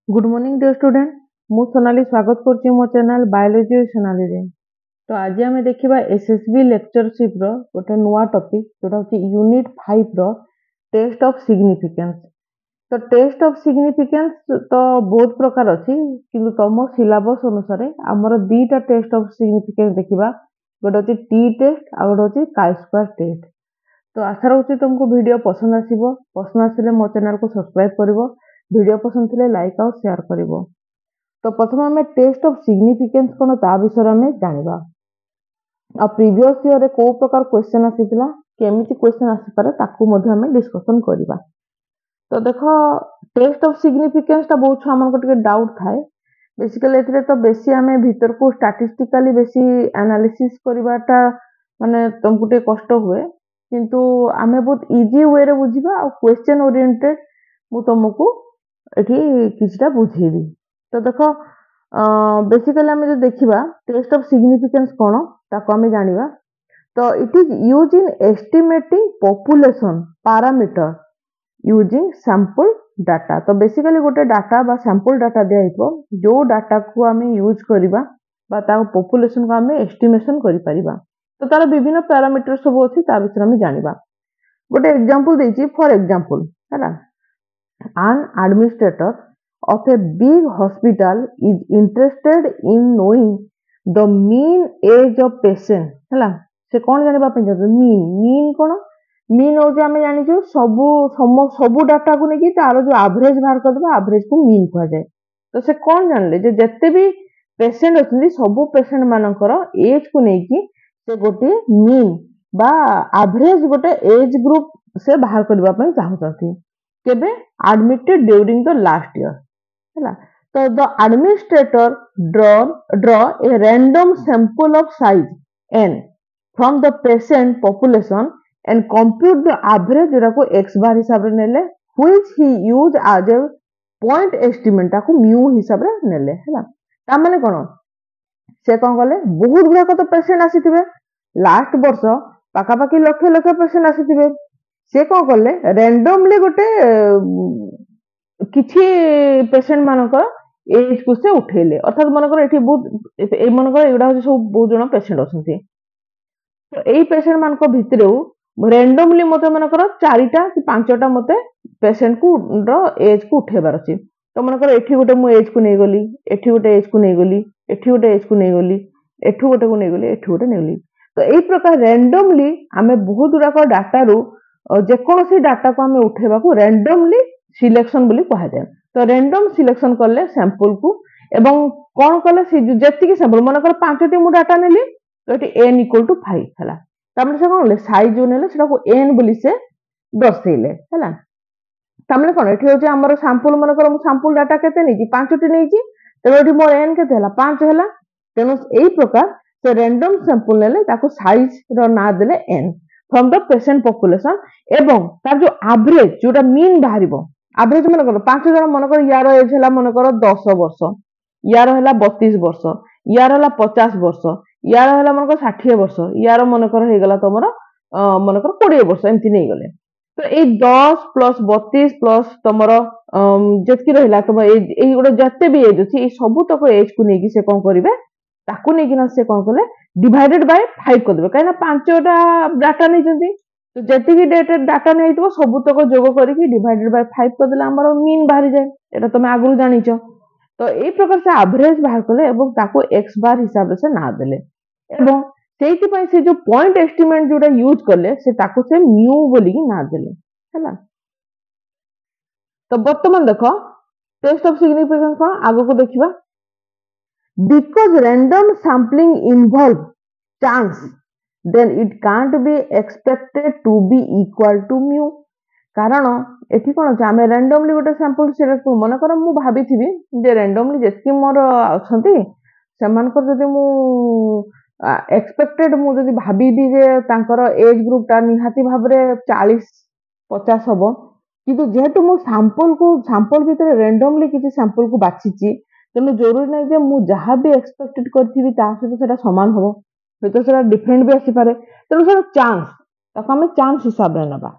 Good morning dear student मु सोनाली स्वागत करछि मो चैनल बायोलॉजी सोनाली रे। तो आज आम देखा एसएसबी लेक्चरशिप रो गोटे नुआ टॉपिक जोटा होची यूनिट 5 रो टेस्ट ऑफ सिग्निफिकेंस। तो टेस्ट ऑफ सिग्निफिकेंस तो बहुत प्रकार अछि किंतु तुम सिलेबस अनुसार हमर दीटा टेस्ट ऑफ सिग्निफिकेंस देखिबा। गोटे होची टी टेस्ट आ गोटे होची काई स्क्वायर टेस्ट। तो आशा रहुछि तुमको वीडियो पसंद आसीबो। पसंद आसिले मो चैनल को सब्सक्राइब करिवो। वीडियो पसंद थिले लाइक और शेयर करिवो। तो प्रथम आम टेस्ट ऑफ सिग्निफिकेंस कौन ता विषय में जानिबा। आ प्रीवियस ईयर रे को प्रकार क्वेश्चन आसीतिला केमिति क्वेश्चन आसी पारे ताकू मध्ये हम डिस्कशन करिबा। तो देखो टेस्ट ऑफ सिग्निफिकेंस ता बहुत छुआ मन को टिके डाउट थाए। बेसिकली एथिरे तो बेसी आमे भीतर को स्टैटिस्टिकली बेसी एनालिसिस करिबाटा माने तुमको टिके कष्ट हुए किंतु आमे बहुत इजी वे रे बुझिबा और क्वेश्चन ओरिएंटेड मु तुमको एठी किछटा बुझेबी। तो देखो बेसिकली आमे जो देखिबा टेस्ट ऑफ सिग्निफिकेंस कोन ताको आमे जानिबा। तो it is use in estimating population parameter using sample data. तो बेसिकली गोटे डाटा बा सैंपल डाटा दिया हितो जो डाटा को आमे यूज करिबा बा ता पॉपुलेशन को आमे एस्टिमेशन करि परिबा। तो तार विभिन्न पैरामीटर सब अछि ता विषय में जानिबा। गोटे एग्जांपल देछि फॉर एग्जांपल हैला an administrator of a big hospital is interested in knowing the mean age of patient हैला से कोन जानिबा पे मीन कोन मीन हो जे हमें जानि जो सब डाटा को नेकी तारो जो एवरेज बाहर कर दबा एवरेज को मीन कह जाए। तो से कोन जानले जे जत्ते भी पेशेंट अछंती सब पेशेंट मानकर एज को नेकी से गोटे मीन बा एवरेज गोटे एज ग्रुप से बाहर करबा पे चाहउछथि केबे admitted during the last year हैला। तो the administrator draw a random sample of size n from the patient population and compute the average जोरा को x bar हिसाब रे नेले which he use as a point estimate ताको mu हिसाब रे नेले हैला। ता माने कोन से कोन गले बहुत गुडा को तो पेशेंट आसीथिबे लास्ट वर्ष पाका पाकी लक्ष लक्ष पेशेंट आसीथिबे से कोन करले रैंडमली गोटे किछि पेशेंट मानकर एज को से उठेले अर्थात मानकर एठी बहुत ए मानकर एडा हो सब बहुत जण पेशेंट अछंती। तो एई पेशेंट मानक भितरे रैंडमली मते मानकर चारिटा कि पांचटा मते पेशेंट को रो एज को उठेबार अछि। तो मानकर एठी गोटे मु एज को नै गली एठी गोटे एज को नै गली एठी गोटे एज को नै गली एठू गोटे को नै गली एठी गोटे नै गली। तो एई प्रकार रैंडमली आमे बहुत गुडा को डाटा रो जे कोनोसी डाटा को हमें उठेबा को रैंडमली सिलेक्शन बोली कहा जाए। तो रैंडम सिलेक्शन करले सैंपल को एवं कोन करले से जति के सैंपल मानकर पांचटी मु डाटा नेली तो एटी n = 5 हला। तामने से कोन ले साइज जो नेले सेटा को n बोली से दर्शेले हला। तामने कोन एठी होचे हमर सैंपल मानकर मु सैंपल डाटा केते नै कि पांचटी नै कि तेनो एठी मोर n केते हला 5 हला। तेनो एई प्रकार से रैंडम सैंपल नेले ताको साइज रो ना देले n from the patient population एवं तार जो एवरेज जोटा मीन बाहरिबो एवरेज मन कर 5 जण मन कर यार एज हला मन कर 10 वर्ष यार हला 32 वर्ष यार हला 50 वर्ष यार हला मन कर 60 वर्ष यार मन कर हे गला तमरो मन कर 20 वर्ष एंती नै गले। तो ए 10 प्लस 32 प्लस तमरो जेतकी रहला तम एज ए गोटे जत्ते भी एज अछि ए सब तक एज को नै कि से कोन करिवे ताकू नै कि ना से कोन कले डिवाइडेड बाय 5 कर देबे काइना पांचटा डाटा नै जंती। तो जति की डाटा नै हितबो सब तक जोग करिकि डिवाइडेड बाय 5 कर देला हमर मीन बाहरी जाय। एटा तमे आगुरु जानिचो। तो ए प्रकार से एवरेज बाहर कले एवं ताको x बार हिसाब से ना देले एवं सेति पय से जो पॉइंट एस्टिमेट जोटा यूज करले से ताको से म्यू बोली कि ना देले हैला। तो वर्तमान देखो टेस्ट ऑफ सिग्निफिकेंस कोन आगो को देखिबा। Because random sampling involve chance then it can't be expected to be equal to mu। कारण एठी कोन अछि आमे रैंडमली गोटे सैंपल सिलेक्ट मन कर मु भाबिथिबी जे रैंडमली जेतकी मोर अछंती समान कर जदि मु एक्सपेक्टेड मु जदि भाबिबी जे तांकर एज ग्रुप ता निहाती भाबरे 40 50 हबो किंतु जेहेतु मु सैंपल भीतर रैंडमली किछि सैंपल को बाछिची तेनु जरूरी नै जे मु जहा भी एक्सपेक्टेड करथिबी ता सहित सेटा समान हबो तो सेटा डिफरेंट भी आसी पारे। तेनु सेटा चांस ताको हमें चांस हिसाब रे नबा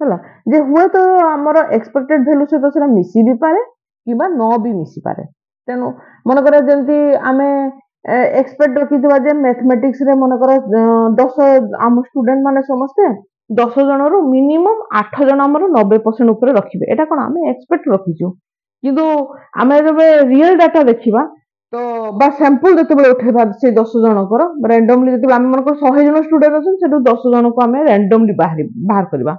हला जे हुए तो हमर एक्सपेक्टेड वैल्यू से तो सेटा मिसी भी पारे किबा न भी मिसी पारे तेणु मन कर जंती आमे एक्सपेक्ट रखिथिबा जे मैथमेटिक्स रे मन कर 10 आम स्टूडेंट माने समस्ते 10 जन रो मिनिमम 8 जन हमर 90% ऊपर रखिबे एटा कोन आमे एक्सपेक्ट रखिछु किंतु आमे जब रियल डाटा देखिबा तो बा सैंपल जते उठेबा से 10 जनकर रैंडमली जते आमे मन को 100 जन स्टूडेंट अछन सेटु 10 जन को आमे रैंडमली बाहर करबा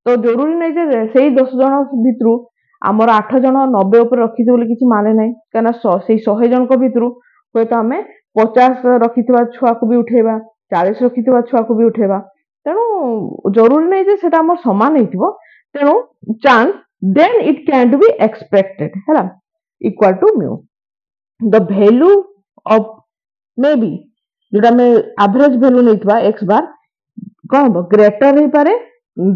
तो जरूरी नहीं जे सेही 10 जन भितरु आमर 8 जन 90 ऊपर रखिथि बोली किछि माने नै काना सेही 100 जन को भितरु होय तो आमे 50 रखिथिबा छुआ को भी उठेबा 40 रखिथिबा छुआ को भी उठेबा तेणु जरूरी नहीं जे सेटा हमर समान हेतिबो तेणु chance then it can be expected है equal to mu the value of maybe जोटा में एवरेज वैल्यू नहीं थवा x बार कौन हो ग्रेटर ही पारे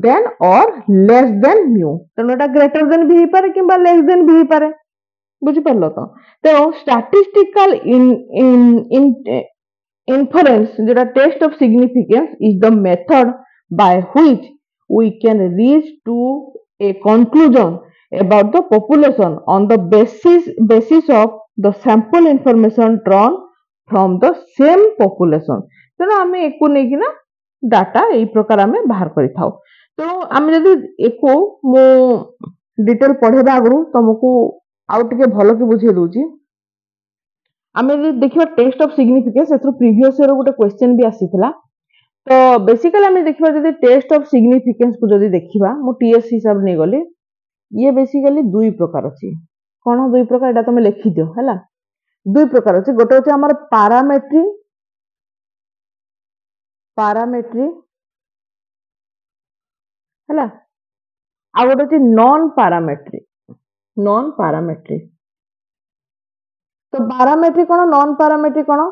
देन और लेस देन म्यू तेणु एटा ग्रेटर देन भी ही पारे किंबा लेस देन भी ही पारे बुझी परलो तो तेणु स्टैटिस्टिकल inference जोटा test of significance is the method by which we can reach to a conclusion about the population on the basis of the sample information drawn from the same population तेणु आम एको नहीं ना data यही प्रकार आम बाहर करें तेणु आम जदि एको मु डिटेल पढ़ेबा आगु तुमको आउ टिके भल कि बुझे दूची आम देखिए टेस्ट ऑफ सिग्निफिकेंस एथरो प्रीवियस ईयर गोटे क्वेश्चन भी आसीथिला तो बेसिकली आम देखा जब टेस्ट ऑफ सिग्निफिकेंस को जब देखा मु टीएस हिसाब नहीं गली ये बेसिकली दुई प्रकार अच्छी कौन दुई प्रकार एटा तुम लिखि दियो है दुई प्रकार अच्छे गोटे अच्छे आम पारामेट्री पारामेट्री है आ गोटे अच्छे नॉन पारामेट्री तो पारामेट्री कौन नॉन पारामेट्री कौन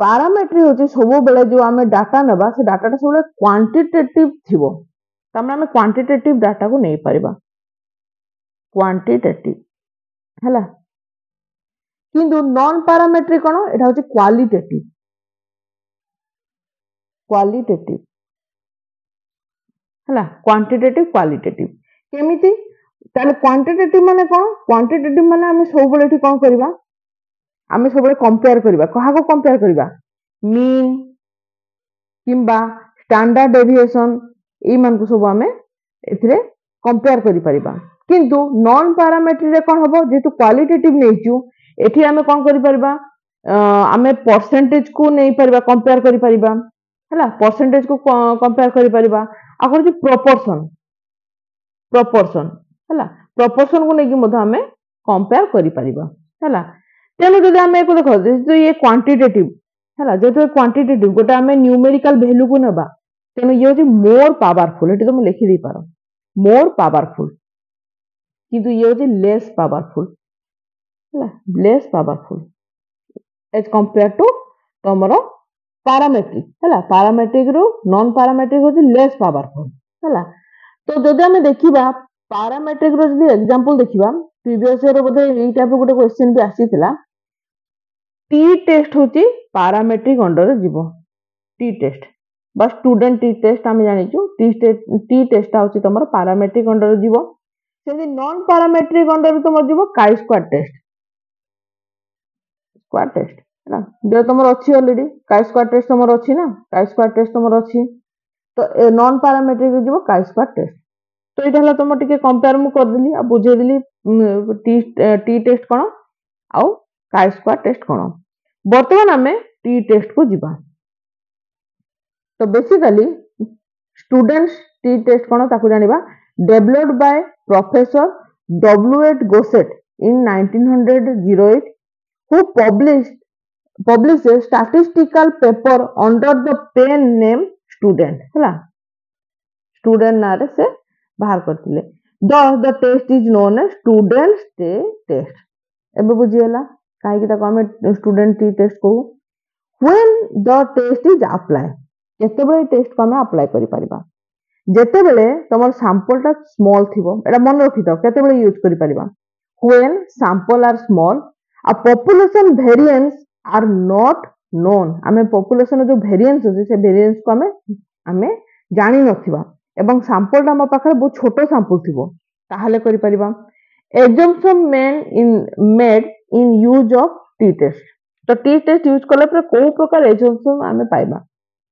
पारामेट्री होची सब बेले जो आमे डाटा नबा से डाटा सब क्वांटिटेटिव थिबो तमने आमे क्वांटिटेटिव डाटा को नहीं परिबा क्वांटिटेटिव हैला किंतु नॉन पारामेट्री कोन एटा होची क्वालिटेटिव हैला क्वांटिटेटिव क्वालिटेटिव केमिति ताले क्वांटिटेटिव माने कोन क्वांटिटेटिव माने आमे सब बेले एठी कोन करबा आमे सब बेले कंपेयर करबा कहा को कंपेयर करबा मीन किंबा स्टैंडर्ड डेविएशन ए मान को सब आमे एथिरे कंपेयर करि परिबा किंतु नॉन पारामेट्री रे कोन हबो जेतु क्वालिटेटिव नेचु एठी आमे कोन करि परिबा आमे परसेंटेज को नहीं परिबा कंपेयर करि परिबा हैला परसेंटेज को कंपेयर करि परिबा आकर जे प्रोपोर्शन हैला प्रोपोर्शन को नहीं कि मध आमे कंपेयर करि परिबा हैला तेणु जब आम एक देख जो ये क्वांटिटेटिव है जो क्वांटिटेटिव गोटे आम न्यूमेरिकल वैल्यू को नबा तेणु ये हूँ मोर पावरफुल ये तुम लिखिदे पार मोर पावरफुल किंतु ये हूँ less powerful as compared to तुम पारामेट्रिक है पारामेट्रिक रु नॉन पारामेट्रिक हूँ लेस पावरफुल है तो जब आम देखा पारामेट्रिक रो एग्जांपल देखा प्रीवियस ईयर बोधे यही टाइप गोटे क्वेश्चन भी आसीथिला टी टेस्ट होची पारामेट्रिक अंडर जीवो टी टेस्ट बा स्टूडेंट टी टेस्ट आम जानिचु टी टेस्ट होची तमर पारामेट्रिक अंडर जीवो सेदी नॉन पारामेट्रिक अंडर तमर जीवो काई स्क्वायर टेस्ट ना जो तमर अछि ऑलरेडी काई स्क्वायर टेस्ट तमर अछि ना काई स्क्वायर टेस्ट तमर अछि तो नॉन पारामेट्रिक जीवो काई स्क्वायर टेस्ट तो ये हला तुम टिके कंपेयर मु कर देली आ बुझे देली टी टेस्ट कोन आउ काई स्क्वायर टेस्ट कोन वर्तमान आमे टी टेस्ट को जीवा तो बेसिकली स्टूडेंट्स टी टेस्ट कोन ताकू जानिबा developed by professor W.H. Gosset in 1908 who published a statistical paper under the pen name student हला स्टूडेंट नारे से बाहर करथिले the test is known as students test एबे बुझियला काहे कि ताको हमें स्टूडेंट टी टेस्ट को when the test is applied केतेबेले टेस्ट को हमें अप्लाई करि परिबा जेतेबेले तमर सैंपल टा स्मॉल थिबो एटा मन रखि त केतेबेले यूज करि परिबा when sample are small a population variance are not known हमें population जो variance होछि से variance को हमें जानि नथिबा एवं सैंपल टा हम पाखरे बहुत छोटो सैंपल थिबो ताहाले करि परिबा assumption made in use of t test तो t test यूज कला पर कोई प्रकार assumption आमे पाइबा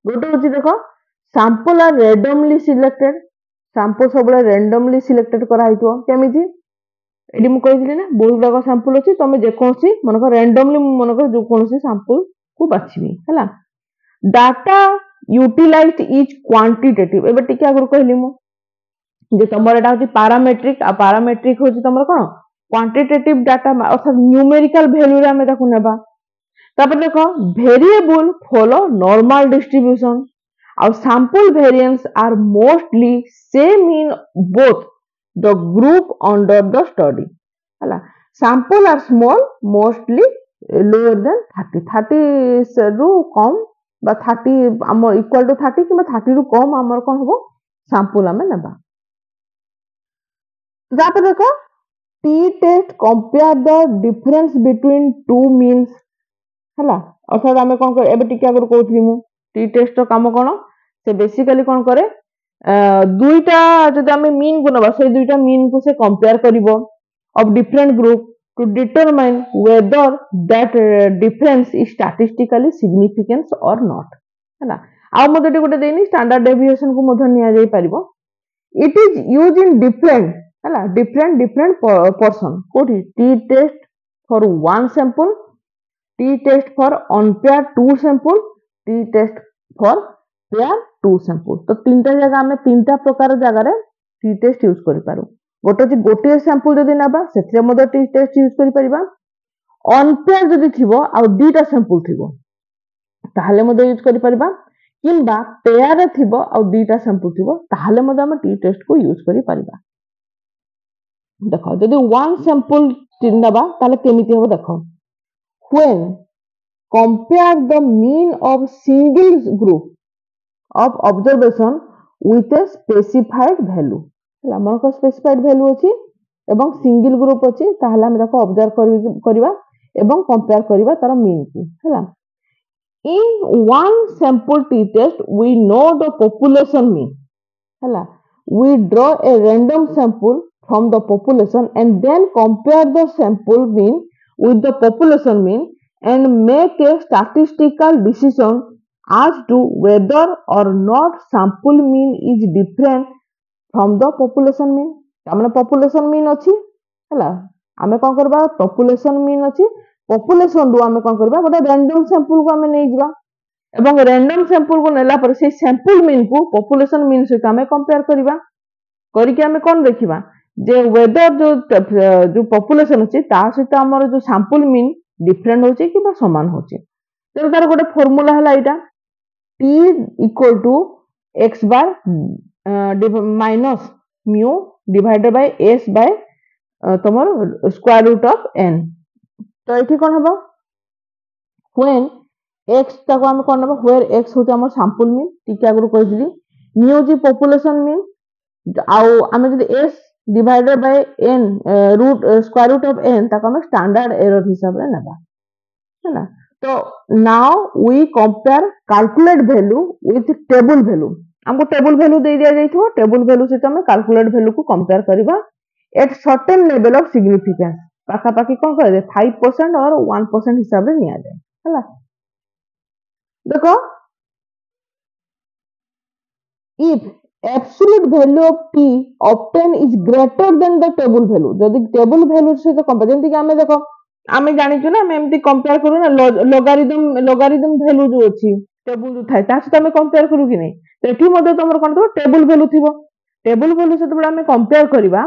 गोटे होची देखो sample are randomly selected sample सब randomly selected करा हितो केमिति एडी मु कहिथिले ना बहुत गुडा सैंपल अछि तमे जे कोनसी मनकर रैंडमली मनकर जो कोनसी सैंपल को बाछिबी हला डाटा यूटिलाइज्ड इज क्वांटिटेटिव एबे टिके आगर कहली मु जे तमर एटा होची पैरामेट्रिक आ पैरामेट्रिक होची तमर कोन क्वांटिटेटिव डाटा अर्थात न्यूमेरिकल वैल्यू रे हमें ताकू नेबा तापर देखो वेरिएबल फॉलो नॉर्मल डिस्ट्रीब्यूशन और sample variance are mostly same in both the group under the study hala sample are small mostly lower than 30 ରୁ कम बा 30 हमर इक्वल टू 30 किबा 30 ରୁ कम हमर कोन हबो सैंपल हमें नेबा तापर देखो t test compare the difference between two means hala अर्थात हमें कोन कर एबे टिके अगर कहथि मु t test रो काम कोन से बेसिकली कोन करे दुईटा जदि आमे मीन को नबा से दुईटा मीन को से कंपेयर करिवो of different group to determine whether that difference is statistically significance और नॉट हैला आ मते गोटे देनी स्टैंडर्ड डेविएशन को मधे निया जाई परिबो it is used in different हैला डिफरेंट पर्सन कोठी T test for one sample T test for unpaired two sample T test for paired two sample तो तीनटा जगह हमें तीनटा प्रकार जगह रे टी टेस्ट यूज करि पारू गोटे सैंपल जदि नबा सेथरे मदे टी टेस्ट यूज करि परिबा अनपेयर जदि थिबो आ दुईटा सैंपल थिबो ताहाले मदे यूज करि परिबा किंबा पेयर रे थिबो आ दुईटा सैंपल थिबो ताहाले मदे हम टी टेस्ट को यूज करि परिबा देखो जदि वन सैंपल नबा ताहाले केमिति हो देखो when compare the mean of single group of observation with a specified value हला मन को स्पेसिफाइड वैल्यू अछि एवं सिंगल ग्रुप अछि ताहला हम देखो ऑब्जर्व करबा एवं कंपेयर करबा तार मीन की हला in one sample T test we know the population mean हला we draw a random sample from the population and then compare the sample mean with the population mean and make a statistical decision as to whether or not sample mean is different from the population mean हमने population mean अछि हला हमें कोन करबा population mean अछि population दु हमें कोन करबा गोटे random sample को हमें नै जिबा एवं random sample को नेला पर से sample mean को population mean से हमें कंपेयर करबा करिके हमें कोन देखिबा जे वेदर जो population अछि ता सहित हमर जो sample mean डिफरेंट होछि कि बा समान होछि तो तार गोटे फार्मूला हला इटा t equal to x bar minus mu divided by s by तमर square root of n तो एठी कोन हबो when x ताको हम कोन हबो where x होते हमर sample mean टिके आगु कहि दिली mu जी population mean आउ हमें जदि s divided by n root square root of n ताको हम standard error हिसाब रे नेबा हैला तो now we compare calculate value with table value हमको टेबल वैल्यू दे दिया जाइथो टेबल वैल्यू से हमें कैलकुलेट वैल्यू को कंपेयर करबा at certain level of significance पाखा पाखी कोन करे 5% और 1% हिसाब रे निया जाय हला देखो if absolute value of t obtained is greater than the table value जदि टेबल वैल्यू से तो कंपेयर जंती कि हमें देखो आमे जानि छु ना हम एमती कंपेयर करू ना लोगारिथम वैल्यू जो अछि टेबल जो थाय ता से हमें कंपेयर करू कि नै तो एठी मते तमर कोन तो टेबल वैल्यू थिबो टेबल वैल्यू से तबला हमें कंपेयर करबा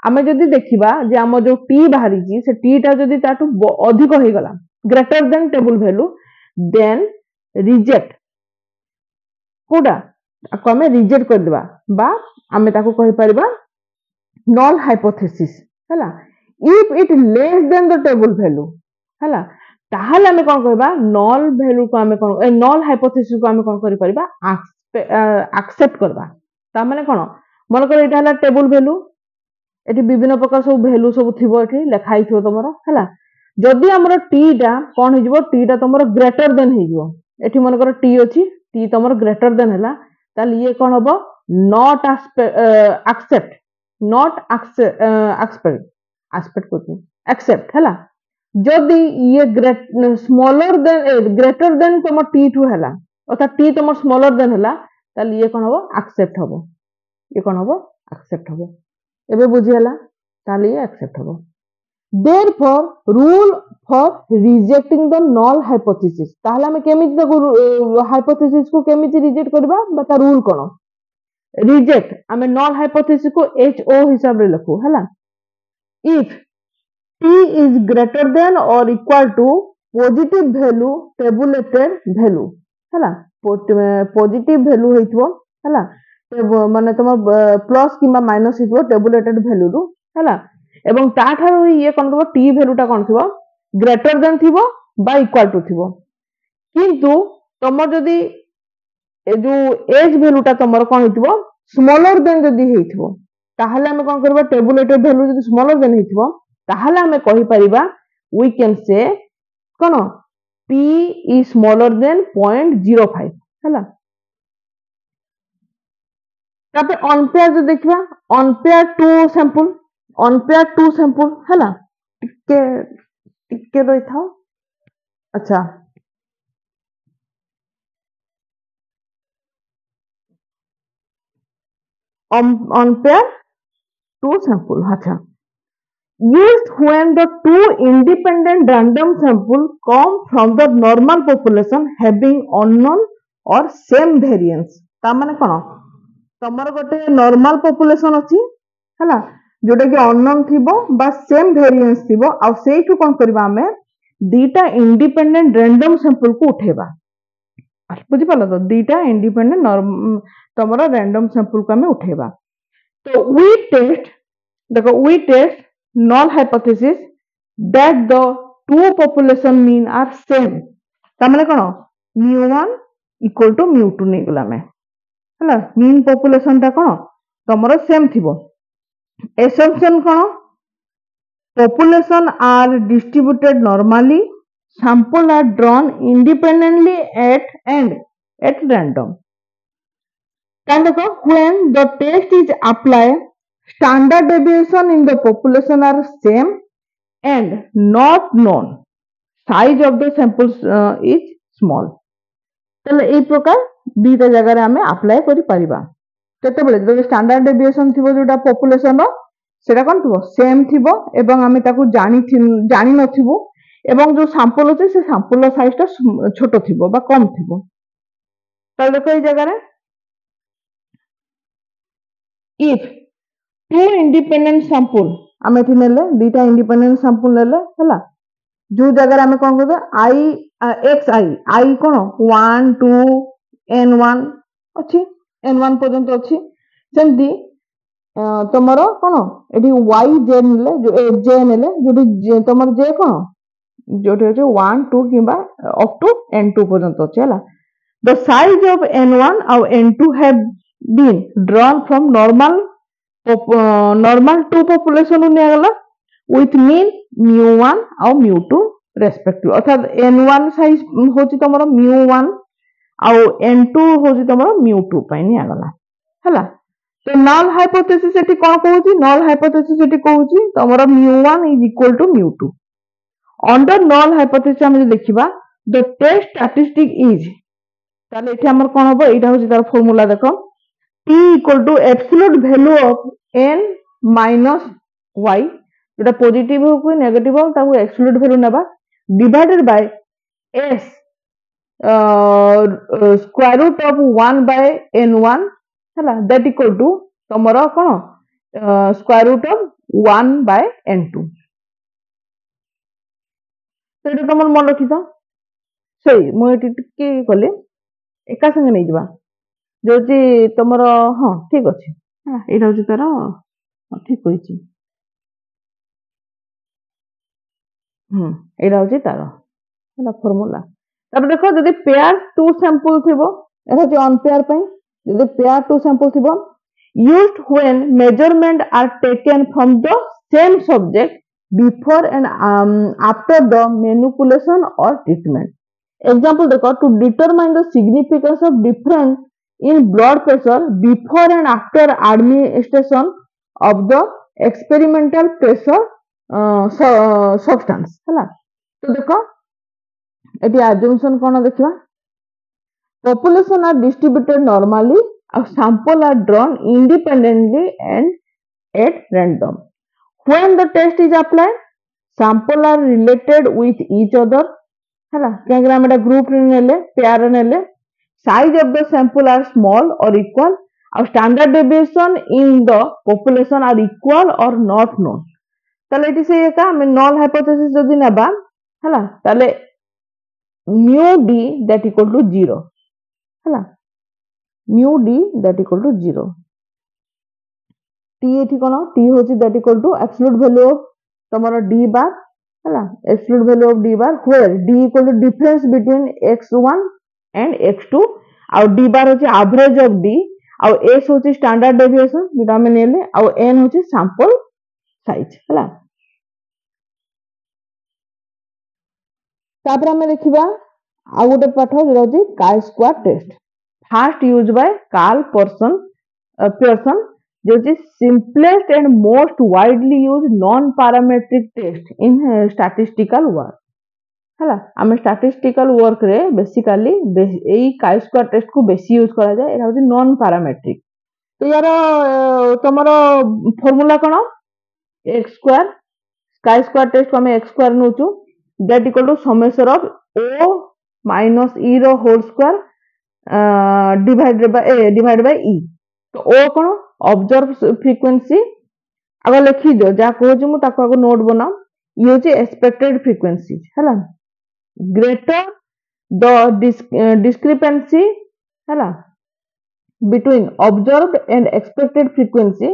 हमें जदि देखिबा जे हम जो t बाहरी छी से t ता जदि ताटू अधिक होई गला greater than table value then reject कोडा को हमें रिजेक्ट कर देबा बा हमें ताको कहि परबा नल हाइपोथेसिस हला if it less than the table value हला ताहाले हमें कोन कहबा नल वैल्यू को हमें कोन नल हाइपोथेसिस को हमें कोन करि परबा एक्सेप्ट करबा ता माने कोन मन कर एटा हला टेबल वैल्यू एठी विभिन्न प्रकार सब वैल्यू सब थिबो एठी लिखाई थिबो तमरो हला जदि हमर t टा कोन हिजबो t टा तमरो ग्रेटर देन हिजबो एठी मन कर t अछि t तमरो ग्रेटर देन हला ताल ये कोन हबो नॉट एक्सेप्ट एक्सेप्ट करछि एक्सेप्ट हला जदि ये ग्रेटर देन तुम टी टू हला अर्थात टी तुम स्मॉलर देन हला ताल ये कोन हबो एक्सेप्ट हबो ये कोन हबो एक्सेप्ट हबो एबे बुझी हला ताल ये एक्सेप्ट हबो therefore rule for rejecting the null hypothesis ताहले हमें केमिति ताको हाइपोथेसिस को केमिति रिजेक्ट करबा बता रूल कोन रिजेक्ट हमें null hypothesis को HO हिसाब रे लिखो हला if t is greater than or equal to positive value tabulated value हला positive value हेइथबो हला माने तुम प्लस किबा माइनस हेइथबो tabulated value रु हला एवं ताठारो ये कोन थबो t वैल्यू टा कोन थबो ग्रेटर देन थिबो बा इक्वल टू थिबो किंतु तमर जदी ए जो एज वैल्यू टा तमर कोन हितबो स्मॉलर देन जदी हेइथबो ताहले हम कोन करबा टेबुलेटेड वैल्यू जदी स्मॉलर देन हेइथबो ताहले हम कहि परिबा वी कैन से कोन p इज स्मॉलर देन 0.05 हला तापे अनपेयर जो देखबा unpaired two sample unpaired two sample हला टिके रही था अच्छा अनपेयर टू सैंपल अच्छा used when the two independent random sample come from the normal population having unknown or same variance ता माने कोन तमर गोटे नॉर्मल पॉपुलेशन अछि हला जोटा कि अननोन थिबो बा सेम वेरिएंस थिबो आ सेइठु कोन करबा हमें दीटा इंडिपेंडेंट रैंडम सैंपल को उठेबा बुझी पालो तो दीटा इंडिपेंडेंट तमरा रैंडम सैंपल को हमें उठेबा तो we test null hypothesis that the two population mean are same ता माने कोन mu1 equal to mu2 नै गला में हला मीन पॉपुलेशन ता कोन तमरा सेम थिबो assumption कोन population are distributed normally sample are drawn independently at random kind of when the test is applied standard deviation in the population are same and not known size of the samples is small तले ए प्रकार दीटा जगह रे हमें apply करि परिबा केते बेले जो standard deviation थिबो जोटा पॉपुलेशन रो सेटा कोन थिबो सेम थिबो एवं हमें ताकू जानि नथिबो एवं जो सैंपल होचे से सैंपल साइज ता छोटो थिबो बा कम थिबो त देखो ए जगह रे if two independent sample हमें थी नेले दीटा इंडिपेंडेंट सैंपल नेले हला जो जगह रे हमें कोन करबे i कोन 1 2 n1 अछि n1 पर्यंत अछि सेंती तमरो कोन एठी y j नेले जो j नेले जोटी तमर j कोन जोटी होचे 1 2 किबा अप टू n2 पर्यंत अछि हला the size of n1 और n2 have been drawn from normal to population ने गला with mean mu1 और mu2 respective अर्थात n1 साइज होची तमरो mu1 और n2 होची तमरो mu2 पई ने गला हला तो null hypothesis एठी कोन कहूची null hypothesis एठी कहूची तमरो mu1 is equal to mu2 under null hypothesis हम देखिबा the test statistic is ताले एठी हमर कोन होबो एटा होची तार फार्मूला देखो t equal to absolute value of n minus y जोटा पॉजिटिव हो कोई नेगेटिव हो ताको एब्सोल्यूट वैल्यू नेबा divided by s square root of 1 by n1 हला दैट इक्वल टू तमरो कोन square root of 1 by n2 सेटा तमर मन रखि त सही मो एटी टिके कले एका संगे नै दिबा जोची तमरो हां ठीक अछि एटा होची तार ठीक होईची एटा होची तार हला फार्मूला तब देखो जदी पेयर टू सैंपल थिबो एटा जे अनपेयर पई जदी पेयर टू सैंपल थिबो used when measurement are taken from the same subject before and after the manipulation or treatment example देखो to determine the significance of difference in blood pressure before and after administration of the experimental pressure substance ହେଲା। ତ ଦେଖ ଏଠି ଆଜମ୍ପସନ କଣ ଦେଖିବା, population are distributed normally and sample are drawn independently and at random. When the test is applied, sample are related with each other ହେଲା, କାହିଁକି ଆମେ group ନେଲେ ପେୟାର ନେଲେ, size of the sample are small or equal ଆଉ standard deviation in the population are equal or not known। ତାହେଲେ ଏଠି ସେଇ ଏକା ଆମେ null hypothesis ଯଦି ନେବା ହେଲା, ତାହେଲେ mu d that equal to 0 ହେଲା, mu d that equal to 0। t ଏଠି କଣ, t ହଉଛି that equal to absolute value of ତମର d bar ହେଲା, absolute value of d bar where d equal to difference between x1 and x2 ଆଉ d bar ହଉଛି average of d ଆଉ s ହଉଛି standard deviation যেটা ଆମେ ନେଲେ ଆଉ n ହଉଛି sample size ହେଲା। ତାପରେ ଆମେ ଦେଖିବା ଆଉ ଗୋଟେ ପାଠ ଯେଟା ହଉଛି chi-square test, first used by Carl Pearson जो simplest and most widely used non-parametric test in statistical work ହେଲା। ଆମେ statistical work रे बेसिकली एई chi-square test को बेसी यूज करा जाए, एटा होची नॉन पैरामेट्रिक। तो यार तमरो फार्मूला कोन, x स्क्वायर, chi-square test को हमें x स्क्वायर नोचू that equal to summation of o minus e रो whole square divided by e। तो o कोन, ऑब्जर्व फ्रीक्वेंसी अगर लिखि दो जा कहूँ मु ताको आगो नोट बनाओ, ये होची एक्सपेक्टेड फ्रीक्वेंसी हैला, ग्रेटर द discrepancy हैला between observed and expected frequency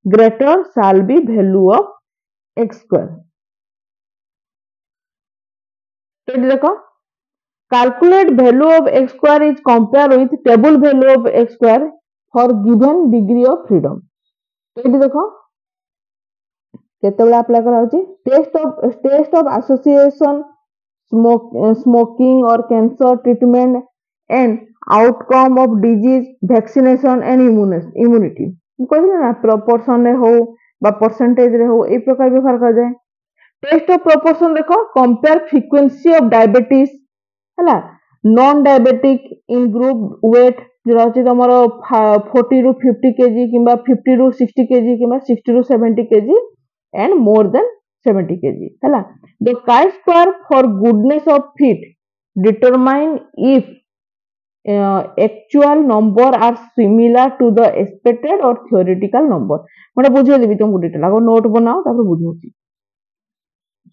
greater shall be value of x square। तो देखो calculate value of x square is compare with table value of x square for given degree of freedom। तो ये देखो केतेबेला apply करा होची, test of association smoking और cancer treatment and outcome of disease vaccination and immunity कहले ना proportion रे हो बा परसेंटेज रे हो, ए प्रकार व्यवहार कर जाए। टेस्ट ऑफ प्रोपोर्शन देखो कंपेयर फ्रीक्वेंसी ऑफ डायबिटीज हैला, नॉन डायबिटिक इन ग्रुप वेट जो होची तमरो 40 रु 50 केजी किंबा 50 रु 60 केजी किंबा 60 रु 70 KG and more than 70 kg हैला। The chi-square for goodness of fit determine if actual number are similar to the expected or theoretical number। मैं बुझे देबी तुमको डिटेल, आगो नोट बनाओ तापर बुझौची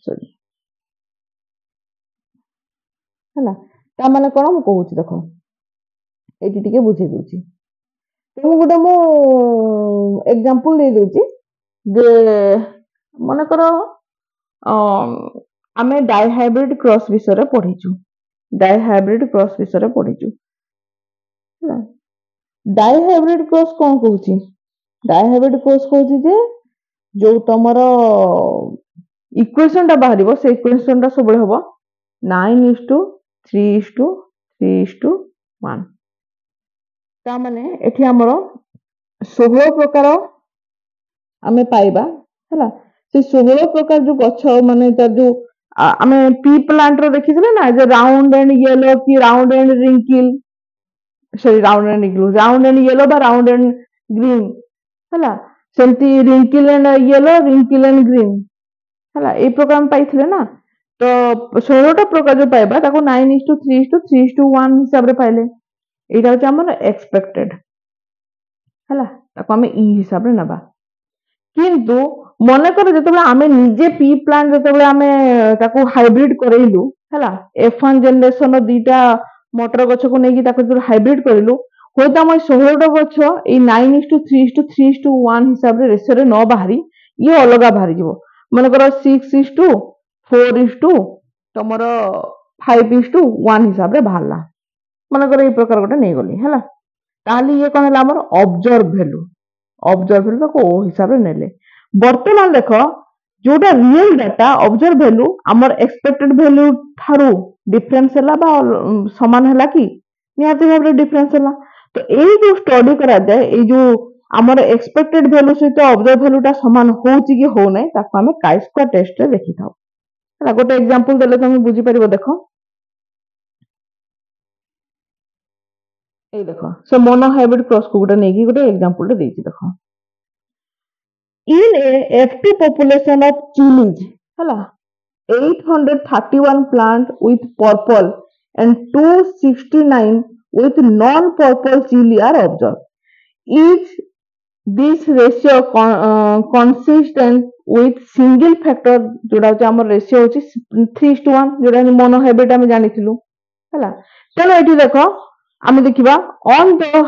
सॉरी हैला। ता माने कोन मु कहूची देखो एटी टिके बुझे दोची, तुम गोटे मु एग्जांपल दे दोची जे मन कर आमे डाइहाइब्रिड क्रॉस विषय पढ़ीचु, डाइहाइब्रिड क्रॉस विषय पढ़ीचु। डाइहाइब्रिड क्रॉस कौन कहूची, डाइहाइब्रिड क्रॉस कहूची जे जो तमरो इक्वेशन टा बाहरिबो से इक्वेशन टा सबले हबो 9:3:3:1। ता माने एठी हमरो 16 प्रकार आमे पाइबा हैला। से 16 प्रकार जो गछ माने तार जो आमे पी प्लांट रो देखिथिले ना, जे राउंड एंड येलो की round and wrinkle, sorry round and yellow बा राउंड एंड ग्रीन हैला, सेमती wrinkle and yellow wrinkle and green हैला, ए प्रकार हम पाइथिले ना। तो 16टा प्रकार जो पाइबा ताको 9:3:3:1 हिसाब रे पाइले, एटा होचे हमर एक्सपेक्टेड हैला, ताको हमें ई हिसाब रे नबा। किंतु मन कर जतबे आमे निजे पी प्लांट जतबे आमे ताको हाइब्रिड करैलु हैला, F1 जनरेशन दुईटा मटर गछ को नेकी ताको जो हाइब्रिड करैलु, होय त हम 16टा गछ ए 9:3:3:1 हिसाब रे रेशियो रे न बाहरी ये अलगा बाहरी जीवो। मन कर 6:4:2 तमरो 5:1 हिसाब रे बाहरला, मन कर ए प्रकार गोटे नै गली हैला। ताली ये कोन हला हमर ऑब्जर्व वैल्यू को ओ हिसाब रे नेले। वर्तमान देखो जोटा रियल डाटा ऑब्जर्व वैल्यू हमर एक्सपेक्टेड वैल्यू थारू डिफरेंस हला बा समान हला कि निहाती भाबरे डिफरेंस हला। तो एई जो स्टडी करा जाए, एई जो आमर एक्सपेक्टेड वैल्यू सहित ऑब्जर्व वैल्यूटा समान होउची कि हो नै ताको हमें काई स्क्वायर टेस्ट रे देखि थाउ हला गोटे एग्जांपल देले तुम बुझी परिबो देखो ए देखो से मोनो हाइब्रिड क्रॉस को गोटे नेकी गोटे एग्जांपल रे देछि देखो in a F2 population of chilies हला 831 plants with purple and 269 with non-purple chili are observed. Each this ratio consistent with single factor जोड़ा होचे हमर रेशियो होची 3:1 जोड़ा मोनो हाइब्रिड हम जानिथिलु हला चलो एठी देखो आमे देखिबा on the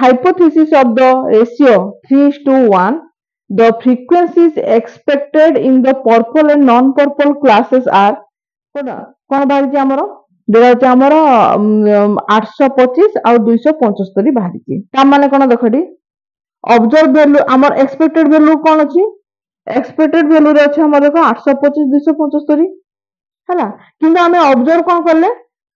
hypothesis of the ratio 3:1 the frequencies expected in the purple and non-purple classes are कोन बाहरी हमर जोड़ा होचे हमर 825 और 275 बाहरी काम माने कोन देखडी ऑब्जर्व वैल्यू आमर एक्सपेक्टेड वैल्यू कोन अछि एक्सपेक्टेड वैल्यू रे अछि हमर देखो 825 275 हला किंतु हमें ऑब्जर्व कोन करले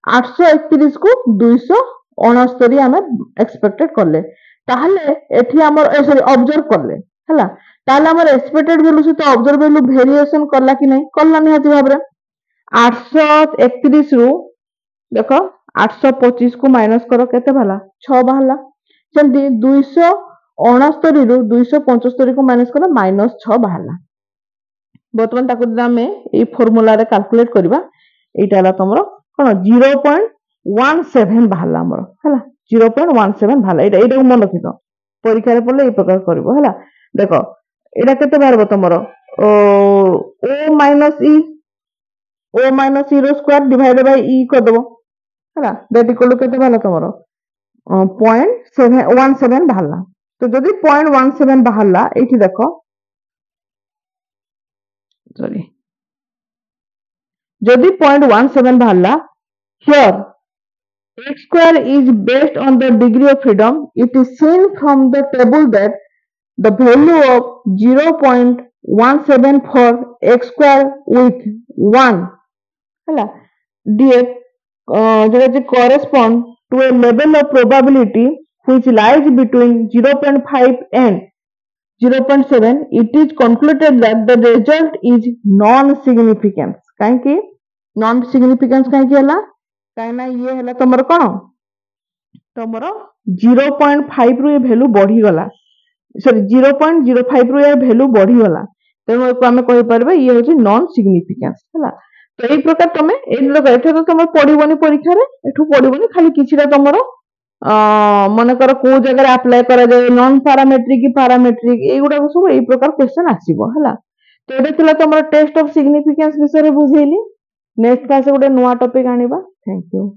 831 को 269 हमें एक्सपेक्टेड करले ताहले एठी हमर सॉरी ऑब्जर्व करले हला ताहले हमर एक्सपेक्टेड वैल्यू से तो ऑब्जर्व वैल्यू वेरिएशन करला कि नहीं करला निहाती भाबरे 831 रु देखो 825 को माइनस करो केते भाला 6 बाहला सेमती 269 रु 275 को माइनस करो -6 बाहला बर्तमान ताको आमे ए फार्मूला रे कैलकुलेट करबा एटा हला तमरो कोन 0.17 बाहला हमरो हला 0.17 भाला एटा को मन रखितो परीक्षा रे पड़ले ए प्रकार करबो हला देखो एटा केते बारबो तमरो o माइनस e रो स्क्वायर डिवाइडेड बाय e कर दबो हला दैट इक्वल टू केते भाला तमरो 0.17 बाहला तो जदि 0.17 बाहला एठी देखो सॉरी जदि 0.17 बाहला here x square is based on the degree of freedom it is seen from the table that the value of 0.17 for x square with 1 hela df जो correspond to a level of probability which lies between 0.5 and 0.7 it is concluded that the result is non-significant काहे कि non-significance काहे कि हला काहे ना ये हला तमरो कोन तमरो 0.5 रु ये वैल्यू बढ़ी गला सॉरी 0.05 रु ये वैल्यू बढ़ी गला तेनो को हमें कहि परबे ये होची नॉन सिग्निफिकेंस हला तो एई प्रकार तमे एई लोग एठे तो तमर पडिबोनी परीक्षा रे एठू पडिबोनी खाली किछिरा तमरो मन कर को जगह अप्लाई करा जाय नॉन पैरामेट्रिक की पैरामेट्रिक एई गुडा सब एई प्रकार क्वेश्चन आसीबो हला तो एबे थिला तमरो टेस्ट ऑफ सिग्निफिकेंस विषय रे बुझेली नेक्स्ट क्लास गोटे नुआ टॉपिक आनिबा थैंक यू